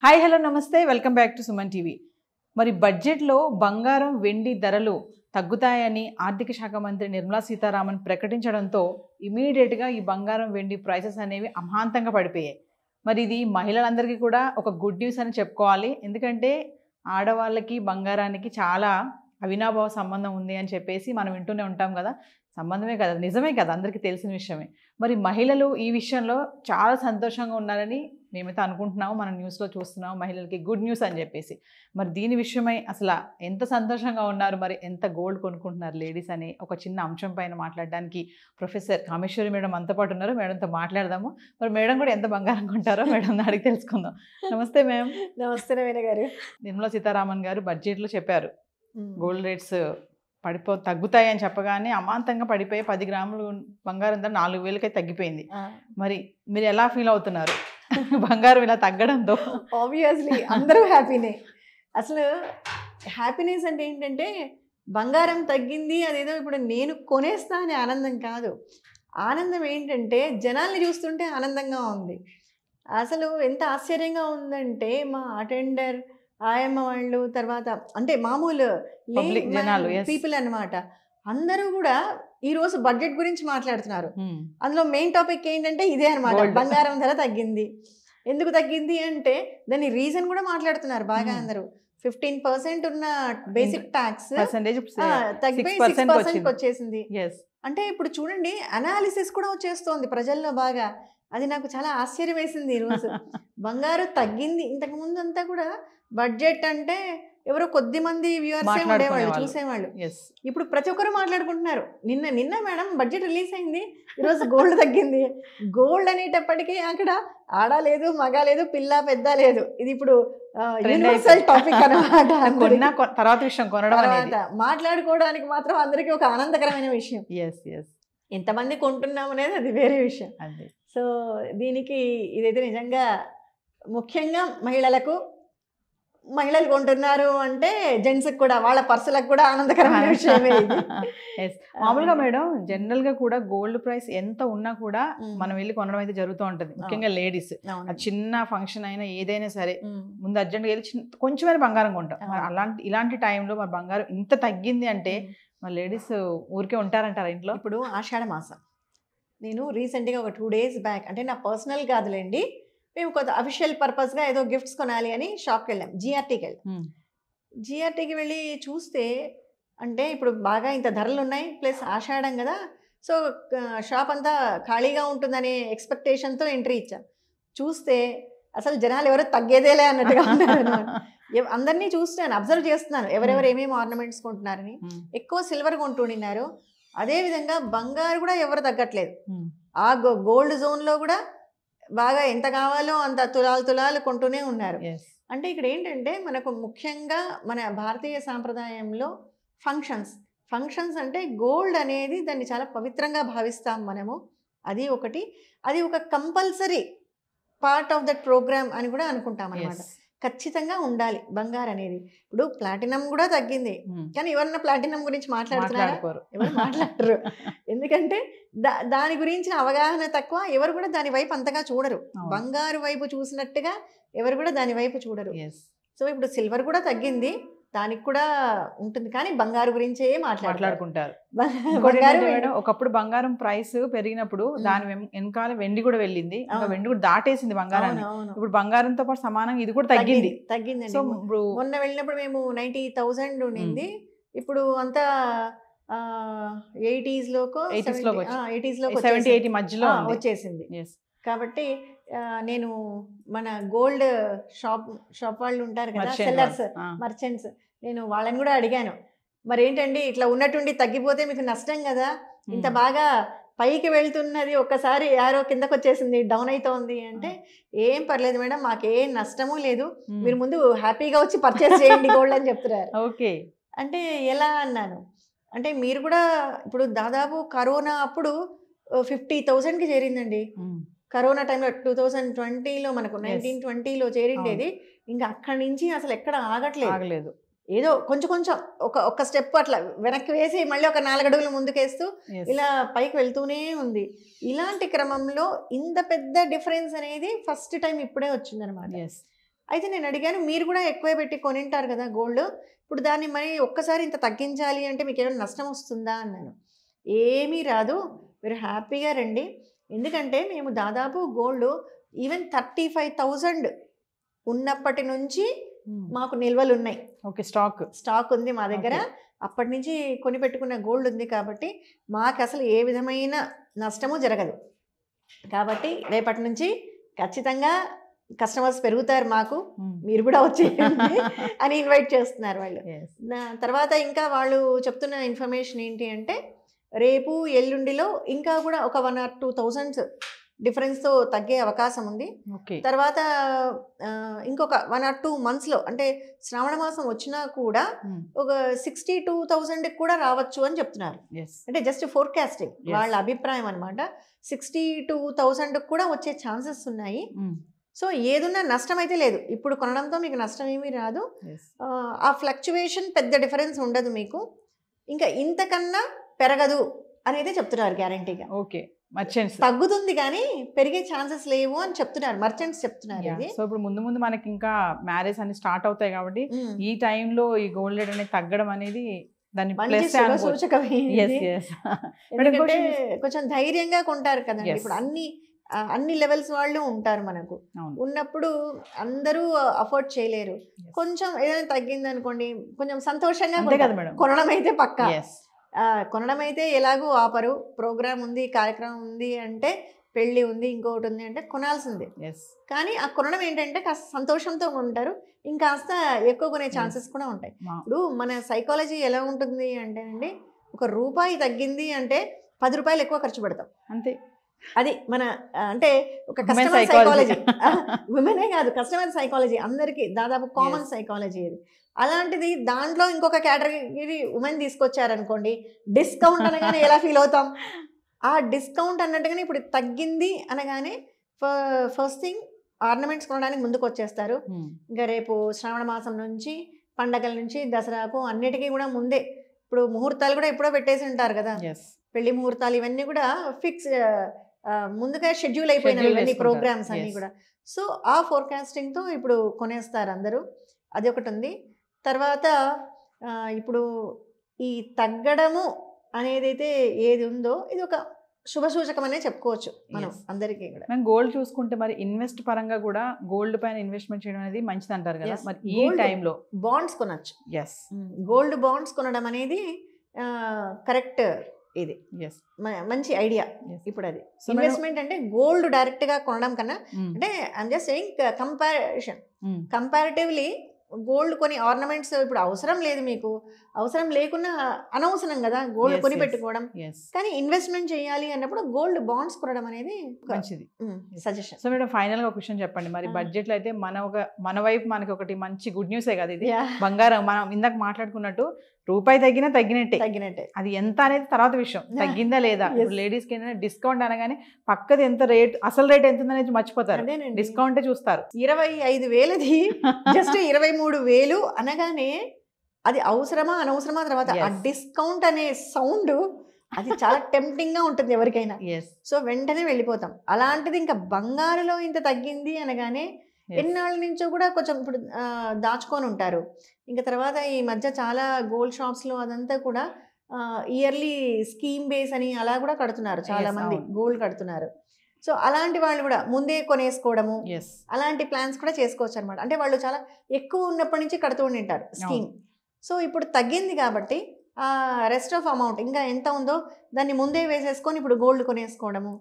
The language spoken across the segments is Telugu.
హాయ్ హలో నమస్తే welcome back to Suman TV. మరి బడ్జెట్లో బంగారం వెండి ధరలు తగ్గుతాయని ఆర్థిక శాఖ మంత్రి నిర్మలా సీతారామన్ ప్రకటించడంతో ఇమీడియట్గా ఈ బంగారం వెండి ప్రైసెస్ అనేవి అమాంతంగా పడిపోయాయి. మరి ఇది మహిళలందరికీ కూడా ఒక గుడ్ న్యూస్ అని చెప్పుకోవాలి. ఎందుకంటే ఆడవాళ్ళకి బంగారానికి చాలా అవినాభావ సంబంధం ఉంది అని చెప్పేసి మనం వింటూనే ఉంటాం కదా. సంబంధమే కదా, నిజమే కదా, అందరికీ తెలిసిన విషయమే. మరి మహిళలు ఈ విషయంలో చాలా సంతోషంగా ఉన్నారని మేమైతే అనుకుంటున్నాము. మనం న్యూస్లో చూస్తున్నాము మహిళలకి గుడ్ న్యూస్ అని చెప్పేసి. మరి దీని విషయమై అసలు ఎంత సంతోషంగా ఉన్నారు, మరి ఎంత గోల్డ్ కొనుక్కుంటున్నారు లేడీస్ అని ఒక చిన్న అంశం పైన మాట్లాడడానికి ప్రొఫెసర్ కామేశ్వరి మేడం మనతో పాటు ఉన్నారు. మేడంతో మాట్లాడదాము. మరి మేడం కూడా ఎంత బంగారం కొంటారో మేడం అడిగి తెలుసుకుందాం. నమస్తే మ్యామ్. నమస్తే నవీన గారు. నిర్మలా సీతారామన్ గారు బడ్జెట్లో చెప్పారు గోల్డ్ రేట్స్ తగ్గుతాయి అని చెప్పగానే అమాంతంగా పడిపోయి 10 గ్రాములు బంగారం ధర 4,000కి తగ్గిపోయింది. మరి మీరు ఎలా ఫీల్ అవుతున్నారు బంగారం ఇలా తగ్గడంతో? ఆబ్వియస్లీ అందరూ హ్యాపీనే. అసలు హ్యాపీనెస్ అంటే ఏంటంటే బంగారం తగ్గింది అదేదో ఇప్పుడు నేను కొనేస్తా అనే ఆనందం కాదు. ఆనందం ఏంటంటే జనాల్ని చూస్తుంటే ఆనందంగా ఉంది. అసలు ఎంత ఆశ్చర్యంగా ఉందంటే మా అటెండర్ ఆయమ్మ వాళ్ళు, తర్వాత అంటే మామూలు పీపుల్ అన్నమాట, అందరూ కూడా ఈరోజు బడ్జెట్ గురించి మాట్లాడుతున్నారు. అందులో మెయిన్ టాపిక్ ఏంటంటే ఇదే అనమాట, బంగారం ధర తగ్గింది. ఎందుకు తగ్గింది అంటే దాని రీజన్ కూడా మాట్లాడుతున్నారు బాగా అందరూ. 15% ఉన్న బేసిక్ ట్యాక్స్ తగ్గిపోయి 6% వచ్చేసింది. అంటే ఇప్పుడు చూడండి అనాలిసిస్ కూడా వచ్చేస్తోంది ప్రజల్లో బాగా. అది నాకు చాలా ఆశ్చర్యం వేసింది ఈరోజు. బంగారు తగ్గింది. ఇంతకు ముందు అంతా కూడా బడ్జెట్ అంటే ఎవరో కొద్ది మంది వ్యూవర్సే ఉండేవాళ్ళు, చూసేవాళ్ళు. ఇప్పుడు ప్రతి ఒక్కరు మాట్లాడుకుంటున్నారు. నిన్న మేడం బడ్జెట్ రిలీజ్ అయింది, ఈరోజు గోల్డ్ తగ్గింది. గోల్డ్ అనేటప్పటికీ అక్కడ ఆడ లేదు, మగ లేదు, పిల్ల పెద్ద లేదు. ఇది ఇప్పుడు యూనివర్సల్ టాపిక్ అన్నమాట. తర్వాత మాట్లాడుకోవడానికి మాత్రం అందరికీ ఒక ఆనందకరమైన విషయం. ఎంతమంది కొంటున్నాం అనేది అది వేరే విషయం. సో దీనికి ఇదైతే నిజంగా ముఖ్యంగా మహిళలు కొంటున్నారు అంటే జెంట్స్కి కూడా, వాళ్ళ పర్సులకు కూడా ఆనందకరమైన విషయమే. మామూలుగా మేడం జనరల్ గా కూడా గోల్డ్ ప్రైస్ ఎంత ఉన్నా కూడా మనం వెళ్ళి కొనడం అయితే జరుగుతూ ఉంటది. ముఖ్యంగా లేడీస్ చిన్న ఫంక్షన్ అయినా ఏదైనా సరే ముందు అర్జెంట్గా వెళ్ళి కొంచెమైనా బంగారం కొంటాం. ఇలాంటి టైంలో మరి బంగారం ఇంత తగ్గింది అంటే మరి లేడీస్ ఊరికే ఉంటారంటారా ఇంట్లో? ఇప్పుడు ఆషాఢ మాసం, నేను రీసెంట్గా ఒక 2 days బ్యాక్, అంటే నా పర్సనల్ కాదులేండి, మేము కొంత అఫీషియల్ పర్పస్గా ఏదో గిఫ్ట్స్ కొనాలి అని షాప్కి వెళ్ళాం. జిఆర్టీకి వెళ్ళాం. జిఆర్టీకి వెళ్ళి చూస్తే అంటే ఇప్పుడు బాగా ఇంత ధరలు ఉన్నాయి, ప్లస్ ఆషాఢం కదా, సో షాప్ అంతా ఖాళీగా ఉంటుందనే ఎక్స్పెక్టేషన్తో ఎంట్రీ ఇచ్చాం. చూస్తే అసలు జనాలు ఎవరో తగ్గేదేలే అన్నట్టుగా ఉన్నారు. అందరినీ చూస్తున్నాను, అబ్జర్వ్ చేస్తున్నాను ఎవరెవరు ఏమేమి ఆర్నమెంట్స్ కొంటున్నారని. ఎక్కువ సిల్వర్ కొంటున్నారు, అదేవిధంగా బంగారు కూడా ఎవరు తగ్గట్లేదు. ఆ గోల్డ్ జోన్లో కూడా బాగా ఎంత కావాలో అంత తులాలు కొంటూనే ఉన్నారు. అంటే ఇక్కడ ఏంటంటే మనకు ముఖ్యంగా మన భారతీయ సాంప్రదాయంలో ఫంక్షన్స్ అంటే గోల్డ్ అనేది దాన్ని చాలా పవిత్రంగా భావిస్తాం మనము. అది ఒకటి, అది ఒక compulsory part of that programme అని కూడా అనుకుంటాం అన్నమాట. ఖచ్చితంగా ఉండాలి బంగారు అనేది. ఇప్పుడు ప్లాటినం కూడా తగ్గింది, కానీ ఎవరన్నా ప్లాటినం గురించి మాట్లాడుతున్నారు? ఎవరు మాట్లాడరు. ఎందుకంటే దాని గురించిన అవగాహన తక్కువ, ఎవరు కూడా దాని వైపు అంతగా చూడరు. బంగారు వైపు చూసినట్టుగా ఎవరు కూడా దాని వైపు చూడరు. సో ఇప్పుడు సిల్వర్ కూడా తగ్గింది, దానికి కూడా ఉంటుంది, కానీ బంగారు గురించే మాట్లాడుకుంటారు. ఒకప్పుడు బంగారం ప్రైస్ పెరిగినప్పుడు దాని వెనకాల వెండి కూడా వెళ్ళింది, వెండి కూడా దాటేసింది బంగారాన్ని. ఇప్పుడు బంగారంతో పాటు సమానంగా ఇది కూడా తగ్గిందండి. సో మొన్న వెళ్ళినప్పుడు మేము 90,000 ఉండింది, ఇప్పుడు అంతా 80s లోకి 70-80 మధ్యలో వచ్చేసింది. కాబట్టి నేను మన గోల్డ్ షాప్ వాళ్ళు ఉంటారు కదా, సెల్లర్స్, మర్చెంట్స్, నేను వాళ్ళని కూడా అడిగాను, మరి ఏంటండి ఇట్లా ఉన్నట్టుండి తగ్గిపోతే మీకు నష్టం కదా, ఇంత బాగా పైకి వెళ్తున్నది ఒక్కసారి యారో కిందకు వచ్చేసింది, డౌన్ అవుతోంది అంటే, ఏం పర్లేదు మేడం, మాకేం నష్టమూ లేదు, మీరు ముందు హ్యాపీగా వచ్చి పర్చేస్ చేయండి గోల్డ్ అని చెప్తున్నారు. ఓకే అంటే ఎలా అన్నాను అంటే, మీరు కూడా ఇప్పుడు దాదాపు కరోనా అప్పుడు 50,000కి చేరిందండి. కరోనా టైంలో 2020లో మనకు 1920లో చేరిండేది. ఇంకా అక్కడి నుంచి అసలు ఎక్కడ ఆగట్లేదు. ఏదో కొంచెం ఒక స్టెప్ అట్లా వెనక్కి వేసి మళ్ళీ ఒక 4 అడుగులు ముందుకేస్తూ ఇలా పైకి వెళ్తూనే ఉంది. ఇలాంటి క్రమంలో ఇంత పెద్ద డిఫరెన్స్ అనేది ఫస్ట్ టైం ఇప్పుడే వచ్చిందనమాట. అయితే నేను అడిగాను, మీరు కూడా ఎక్కువే పెట్టి కొనింటారు కదా గోల్డ్, ఇప్పుడు దాన్ని మరి ఒక్కసారి ఇంత తగ్గించాలి అంటే మీకు ఏమైనా నష్టం వస్తుందా అన్నాను. ఏమీ రాదు, మీరు హ్యాపీగా రండి. ఎందుకంటే మేము దాదాపు గోల్డ్ ఈవెన్ 35,000 ఉన్నప్పటి నుంచి మాకు నిల్వలు ఉన్నాయి. ఓకే, స్టాక్ ఉంది మా దగ్గర. అప్పటి నుంచి కొని పెట్టుకున్న గోల్డ్ ఉంది కాబట్టి మాకు అసలు ఏ విధమైన నష్టము జరగదు. కాబట్టి రేపటి నుంచి ఖచ్చితంగా కస్టమర్స్ పెరుగుతారు మాకు, మీరు కూడా వచ్చేయండి అని ఇన్వైట్ చేస్తున్నారు వాళ్ళు. తర్వాత ఇంకా వాళ్ళు చెప్తున్న ఇన్ఫర్మేషన్ ఏంటి అంటే, రేపు ఎల్లుండిలో ఇంకా కూడా ఒక 1 or 2,000 డిఫరెన్స్తో తగ్గే అవకాశం ఉంది. తర్వాత ఇంకొక 1 or 2 monthsలో, అంటే శ్రావణ మాసం వచ్చినా కూడా ఒక 62,000 కూడా రావచ్చు అని చెప్తున్నారు. అంటే జస్ట్ ఫోర్కాస్టింగ్, వాళ్ళ అభిప్రాయం అనమాట. 62,000 కూడా వచ్చే ఛాన్సెస్ ఉన్నాయి. సో ఏదున్నా నష్టం అయితే లేదు, ఇప్పుడు కొనడంతో మీకు నష్టం ఏమీ రాదు. ఆ ఫ్లక్చువేషన్ పెద్ద డిఫరెన్స్ ఉండదు మీకు, ఇంకా ఇంతకన్నా పెరగదు అనేది చెప్తున్నారు గ్యారంటీగా. ఓకే, మర్చెంట్స్ తగ్గుతుంది కానీ పెరిగే ఛాన్సెస్ లేవు అని చెప్తున్నారు, మర్చెంట్స్ చెప్తున్నారు ఇది. సో ఇప్పుడు ముందు మనకి ఇంకా మ్యారేజ్ అని స్టార్ట్ అవుతాయి కాబట్టి ఈ టైంలో ఈ గోల్డ్ రేట్ అనేది తగ్గడం అనేది దాని కొంచెం ధైర్యంగా కొంటారు కదండి. ఇప్పుడు అన్ని లెవెల్స్ వాళ్ళు ఉంటారు మనకు, ఉన్నప్పుడు అందరూ అఫోర్డ్ చేయలేరు. కొంచెం ఏదైనా తగ్గింది అనుకోండి, కొంచెం సంతోషంగా కొనడం అయితే పక్కా. కొనడం అయితే ఎలాగో ఆపరు. ప్రోగ్రామ్ ఉంది, కార్యక్రమం ఉంది అంటే, పెళ్ళి ఉంది, ఇంకొకటి ఉంది అంటే కొనాల్సిందే. కానీ ఆ కొనడం ఏంటంటే కాస్త సంతోషంతో ఉంటారు, ఇంకాస్త ఎక్కువ కొనే ఛాన్సెస్ కూడా ఉంటాయి. ఇప్పుడు మన సైకాలజీ ఎలా ఉంటుంది అంటే అండి, ₹1 తగ్గింది అంటే ₹10 ఎక్కువ ఖర్చు పెడతాం అంతే. అది మన అంటే ఒక కస్టమర్ సైకాలజీ, విమెనే కాదు, కస్టమర్ సైకాలజీ అందరికీ దాదాపు కామన్ సైకాలజీ ఇది. అలాంటిది దాంట్లో ఇంకొక కేటగిరీ ఉమెన్ తీసుకొచ్చారనుకోండి, డిస్కౌంట్ అనగానే ఎలా ఫీల్ అవుతాం? ఆ డిస్కౌంట్ అన్నట్టుగానే ఇప్పుడు తగ్గింది అనగానే ఫస్ట్ థింగ్ ఆర్నమెంట్స్ కొనడానికి ముందుకు వచ్చేస్తారు. ఇంకా రేపు శ్రావణ మాసం నుంచి, పండగల నుంచి, దసరాకు అన్నిటికీ కూడా ముందే, ఇప్పుడు ముహూర్తాలు కూడా ఎప్పుడో పెట్టేసి ఉంటారు కదా, పెళ్లి ముహూర్తాలు ఇవన్నీ కూడా ఫిక్స్ ముందుగా షెడ్యూల్ అయిపోయినాయి ఇవన్నీ ప్రోగ్రామ్స్ అన్నీ కూడా. సో ఆ ఫోర్కాస్టింగ్తో ఇప్పుడు కొనేస్తారు అందరూ, అది ఒకటి ఉంది. తర్వాత ఇప్పుడు ఈ తగ్గడము అనేదైతే ఏది ఉందో ఇది ఒక శుభ సూచకం అనే చెప్పుకోవచ్చు మనం అందరికీ కూడా. మనం గోల్డ్ చూసుకుంటే మరి ఇన్వెస్ట్ పరంగా కూడా గోల్డ్ పైన ఇన్వెస్ట్మెంట్ చేయడం అనేది మంచిది అంటారు కదా, మరి ఈ టైంలో బాండ్స్ కొనొచ్చు. గోల్డ్ బాండ్స్ కొనడం అనేది కరెక్ట్, ఇది మంచి ఐడియా. ఇప్పుడు అది ఇన్వెస్ట్మెంట్ అంటే గోల్డ్ డైరెక్ట్ గా కొనడం కన్నా, అంటే I'm just saying comparatively gold కొని ఆర్నమెంట్స్ ఇప్పుడు అవసరం లేదు, మీకు అవసరం లేకున్నా అనవసరం కదా గోల్డ్ కొని పెట్టుకోవడం. కానీ ఇన్వెస్ట్మెంట్ చేయాలి అన్నప్పుడు గోల్డ్ బాండ్స్ కొనడం అనేది మంచిది సజెషన్. సో మేడం ఫైనల్ గా క్వశ్చన్ చెప్పండి, మరి బడ్జెట్ లో అయితే మన వైపు మనకి ఒకటి మంచి గుడ్ న్యూసే కదా ఇది, బంగారం మనం ఇందాక మాట్లాడుకున్నట్టు ₹1 తగ్గినట్టే. అది ఎంత అనేది తర్వాత విషయం, తగ్గిందా లేదా. లేడీస్ కి డిస్కౌంట్ అనగానే పక్కది ఎంత రేట్, అసలు రేట్ ఎంత అనేది మర్చిపోతారు, డిస్కౌంటే చూస్తారు. 25,000ది జస్ట్ 23,000 అనగానే అది అవసరమా అనవసరమా, తర్వాత ఆ డిస్కౌంట్ అనే సౌండ్ అది చాలా టెంప్టింగ్ గా ఉంటుంది ఎవరికైనా. సో వెంటనే వెళ్ళిపోతాం. అలాంటిది ఇంకా బంగారులో ఇంత తగ్గింది అనగానే ఎన్నాళ్ళ నుంచో కూడా కొంచెం ఇప్పుడు దాచుకొని ఉంటారు. ఇంకా తర్వాత ఈ మధ్య చాలా గోల్డ్ షాప్స్లో అదంతా కూడా ఇయర్లీ స్కీమ్ బేస్ అని అలా కూడా కడుతున్నారు, చాలా మంది గోల్డ్ కడుతున్నారు. సో అలాంటి వాళ్ళు కూడా ముందే కొనేసుకోవడము, అలాంటి ప్లాన్స్ కూడా చేసుకోవచ్చు అనమాట. అంటే వాళ్ళు చాలా ఎక్కువ ఉన్నప్పటి నుంచి కడుతూ ఉంటారు స్కీమ్. సో ఇప్పుడు తగ్గింది కాబట్టి ఆ రెస్ట్ ఆఫ్ అమౌంట్ ఇంకా ఎంత ఉందో దాన్ని ముందే వేసేసుకొని ఇప్పుడు గోల్డ్ కొనేసుకోవడము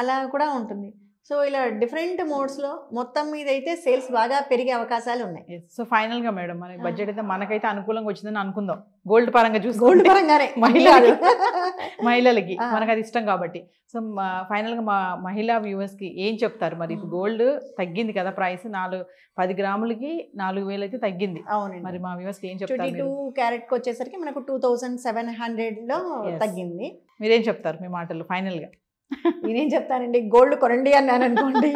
అలా కూడా ఉంటుంది. సో ఇలా డిఫరెంట్ మోడ్స్లో మొత్తం మీద అయితే సేల్స్ బాగా పెరిగే అవకాశాలు ఉన్నాయి. సో ఫైనల్ గా మేడం మన బడ్జెట్ అయితే మనకైతే అనుకూలంగా వచ్చిందని అనుకుందాం, గోల్డ్ పరంగా చూసి, గోల్డ్ పరంగానే మహిళలకి మనకు అది ఇష్టం కాబట్టి. సో ఫైనల్ గా మా మహిళా వ్యూవర్స్ కి ఏం చెప్తారు? మరి ఇప్పుడు గోల్డ్ తగ్గింది కదా, ప్రైస్ 10 గ్రాములకి 4,000 అయితే తగ్గింది. అవునండి, మరి మా వ్యూవర్స్ కి ఏం చెప్తారు? 22 క్యారెట్ కి వచ్చేసరికి మనకు 2,700లో తగ్గింది. మీరేం చెప్తారు మీ మాటలు ఫైనల్ గా? నేనేం చెప్తానండి, గోల్డ్ కొనండి అన్నాను అనుకోండి,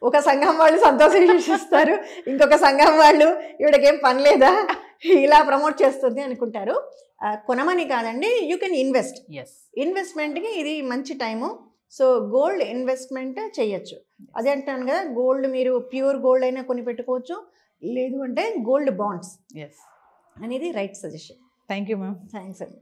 ఒక సంఘం వాళ్ళు సంతోషిస్తారు, ఇంకొక సంఘం వాళ్ళు ఇవిడకేం పని లేదా ఇలా ప్రమోట్ చేస్తుంది అనుకుంటారు. కొనమని కాదండి, యూ కెన్ ఇన్వెస్ట్. ఇన్వెస్ట్మెంట్కి ఇది మంచి టైము. సో గోల్డ్ ఇన్వెస్ట్మెంట్ చేయొచ్చు. అదే అంటాను కదా, గోల్డ్ మీరు ప్యూర్ గోల్డ్ అయినా కొని పెట్టుకోవచ్చు, లేదు అంటే గోల్డ్ బాండ్స్ ఎస్. అనేది right suggestion. Thank you ma'am. Thanks అండి.